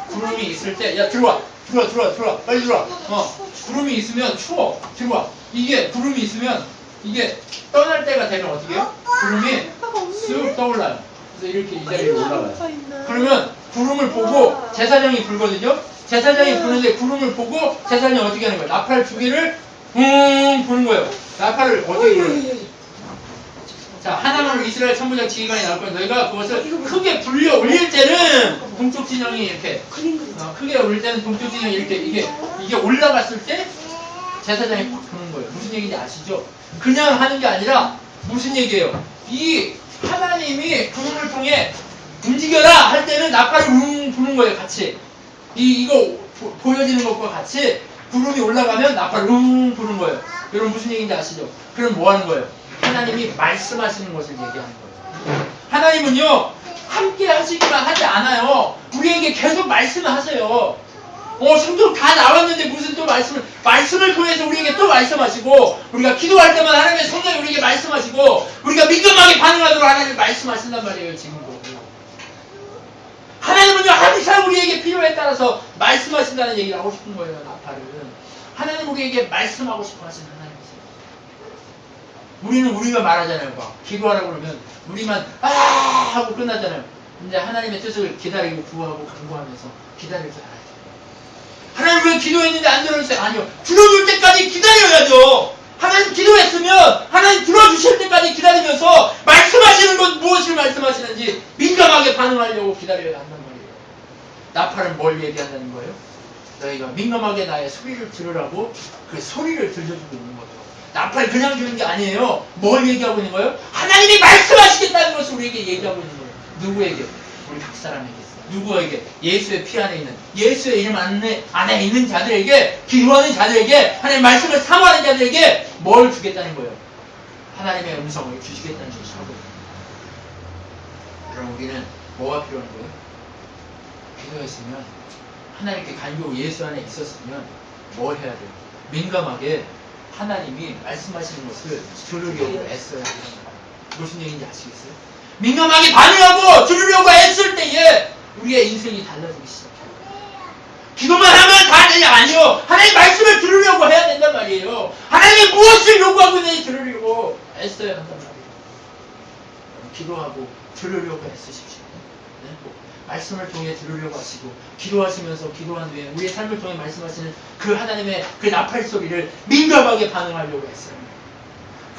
구름이 있을 때 야 들어와 빨리 들어와. 구름이 있으면 추워. 들어와. 이게 구름이 있으면 이게 떠날 때가 되면 어떻게 해요? 구름이 쓱 떠올라요. 그래서 이렇게 이 자리에 올라가요. 그러면 구름을 보고 제사장이 불거든요. 제사장이 부는데 구름을 보고 제사장이 어떻게 하는 거예요? 나팔 두 개를 부는 거예요. 나팔을 어떻게 불어요? 자, 하나님으로 이스라엘 천부장 지휘관이 나올 거예요. 너희가 그것을 크게 불려 올릴 때는 동쪽 진영이 이렇게 크게 올릴 때는 동쪽 진영이 이렇게 이게 올라갔을 때 제사장이 팍 부는 거예요. 무슨 얘기인지 아시죠? 그냥 하는 게 아니라 무슨 얘기예요? 이 하나님이 구름을 통해 움직여라 할 때는 나팔을 부는 거예요. 같이 이거 보여지는 것과 같이 구름이 올라가면 나팔을 부는 거예요. 여러분 무슨 얘기인지 아시죠? 그럼 뭐 하는 거예요? 하나님이 말씀하시는 것을 얘기하는 거예요. 하나님은요 함께 하시기만 하지 않아요. 우리에게 계속 말씀을 하세요. 성경 다 나왔는데 무슨 또 말씀을 통해서 우리에게 또 말씀하시고, 우리가 기도할 때마다 하나님의 성령이 우리에게 말씀하시고, 우리가 민감하게 반응하도록 하나님이 말씀하신단 말이에요. 지금도 하나님은요 항상 우리에게 필요에 따라서 말씀하신다는 얘기를 하고 싶은 거예요. 나팔은 하나님 우리에게 말씀하고 싶어 하시는 하나님이세요. 우리가 말하잖아요. 막 기도하라고 그러면 우리만 하고 끝나잖아요. 근데 하나님의 뜻을 기다리고 구하고 간구하면서 기다릴 줄 알아야 돼요. 하나님 왜 기도했는데 안 들어주세요? 아니요. 들어줄 때까지 기다려야죠. 하나님 기도했으면 하나님 들어주실 때까지 기다리면서 말씀하시는 건 무엇을 말씀하시는지 민감하게 반응하려고 기다려야 한단 말이에요. 나팔은 뭘 얘기한다는 거예요? 너희가 민감하게 나의 소리를 들으라고 그 소리를 들려주고 있는 거죠. 나팔 그냥 주는 게 아니에요. 뭘 얘기하고 있는 거예요? 하나님이 말씀하시겠다는 것을 우리에게 얘기하고 있는 거예요. 누구에게? 우리 각 사람에게. 누구에게? 예수의 피 안에 있는, 예수의 이름 안에 있는 자들에게, 기도하는 자들에게, 하나님의 말씀을 사모하는 자들에게 뭘 주겠다는 거예요? 하나님의 음성을 주시겠다는 것을 하고 있는 거예요. 그럼 우리는 뭐가 필요한 거예요? 기도했으면, 하나님께 간교고 예수 안에 있었으면 뭘 해야 돼요? 민감하게 하나님이 말씀하시는 것을 들으려고 애써야 하는 거예요. 무슨 얘기인지 아시겠어요? 민감하게 반응하고 들으려고 애쓸 때에 우리의 인생이 달라지기 시작해요. 기도만 하면 다 되냐? 아니요. 하나님 말씀을 들으려고 해야 된단 말이에요. 하나님이 무엇을 요구하고 있는지 들으려고 애써야 한단 말이에요. 기도하고 들으려고 애쓰십시오. 네? 말씀을 통해 들으려고 하시고, 기도하시면서 기도한 후에 우리의 삶을 통해 말씀하시는 그 하나님의 그 나팔 소리를 민감하게 반응하려고 애써요.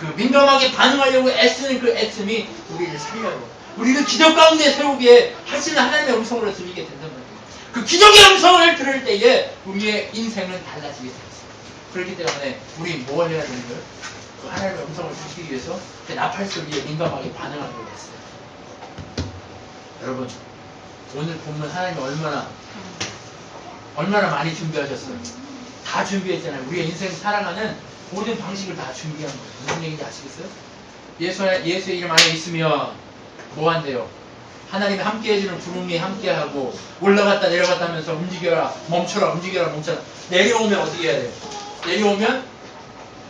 그 민감하게 반응하려고 애쓰는 그 애씀이 우리를 살려요. 우리를 기적 가운데 세우기에 하시는 하나님의 음성으로 들리게 된단 말이에요. 그 기적의 음성을 들을 때에 우리의 인생은 달라지게 되었어요. 그렇기 때문에 우리 뭘 해야 되는 거예요? 그 하나님의 음성을 듣기 위해서 그 나팔 소리에 민감하게 반응하려고 했어요. 여러분, 오늘 본문 하나님이 얼마나 많이 준비하셨어요? 다 준비했잖아요. 우리의 인생 살아가는 모든 방식을 다 준비한 거예요. 무슨 얘기인지 아시겠어요? 예수의 이름 안에 있으면 뭐 한대요? 하나님이 함께 해주는 구름이 함께하고, 올라갔다 내려갔다 하면서 움직여라, 멈춰라, 움직여라, 멈춰라. 내려오면 어떻게 해야 돼요? 내려오면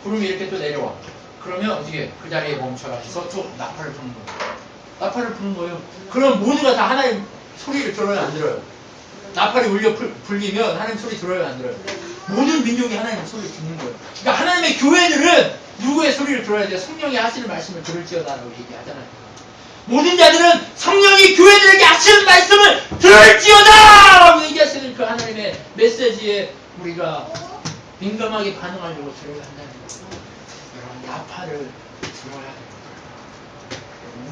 구름이 이렇게 또 내려와. 그러면 어떻게 그 자리에 멈춰라 해서 또 나팔을 부는 거예요. 나팔을 부는 거예요. 그럼 모두가 다 하나님 소리를 들어요, 안 들어요? 나팔이 울려 불리면 하나님 소리 들어요, 안 들어요? 모든 민족이 하나님의 소리를 듣는 거예요. 그러니까 하나님의 교회들은 누구의 소리를 들어야 돼요? 성령이 하시는 말씀을 들을지어다라고 얘기하잖아요. 모든 자들은 성령이 교회들에게 하시는 말씀을 들을지어다! 라고 얘기하시는 그 하나님의 메시지에 우리가 민감하게 반응하려고 들어야 한다는 거예요. 여러분, 나팔을 들어야 돼요.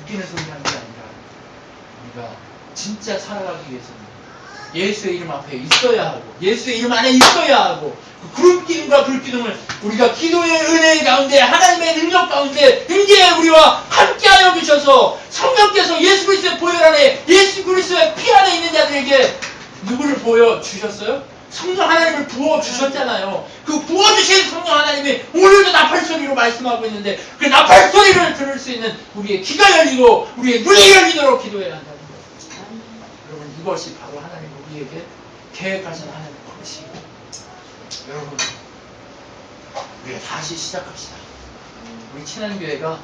웃기는 소리 하는 게 아니라 우리가 진짜 살아가기 위해서는 예수의 이름 앞에 있어야 하고 예수의 이름 안에 있어야 하고 그 구름 기둥과 불 기둥을 우리가 기도의 은혜 가운데 하나님의 능력 가운데 임재 우리와 함께하여 주셔서 성령께서 예수 그리스도의 보혈 안에 예수 그리스도의 피 안에 있는 자들에게 누구를 보여주셨어요? 성령 하나님을 부어주셨잖아요. 그 부어주신 성령 하나님이 오늘도 나팔소리로 말씀하고 있는데 그 나팔소리를 들을 수 있는 우리의 귀가 열리고 우리의 눈이 열리도록 기도해야 한다는 거예요. 여러분 이것이 바로 하나님 우리에게 계획하신 하나님의 것이고 여러분 우리가 다시 시작합시다. 우리 친한교회가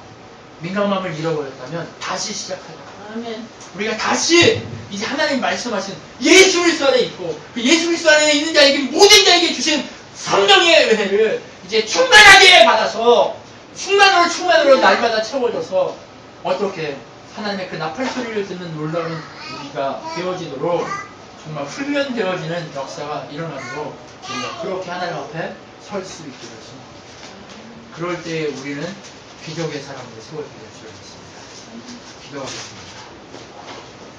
민감함을 잃어버렸다면 다시 시작하자. 아멘. 우리가 다시 이제 하나님 말씀하신 예수 그리스도 안에 있고 그 예수 그리스도 안에 있는 자에게 모든 자에게 주신 성령의 은혜를 이제 충만하게 받아서 충만으로 날마다 채워져서 어떻게 하나님의 그 나팔소리를 듣는 놀라운 우리가 되어지도록 정말 훈련되어지는 역사가 일어나도록 우리가 그렇게 하나님 앞에 설 수 있게 되었습니다. 그럴 때 우리는 기적의 사람으로 세워지게 될 수 있습니다. 기도하겠습니다.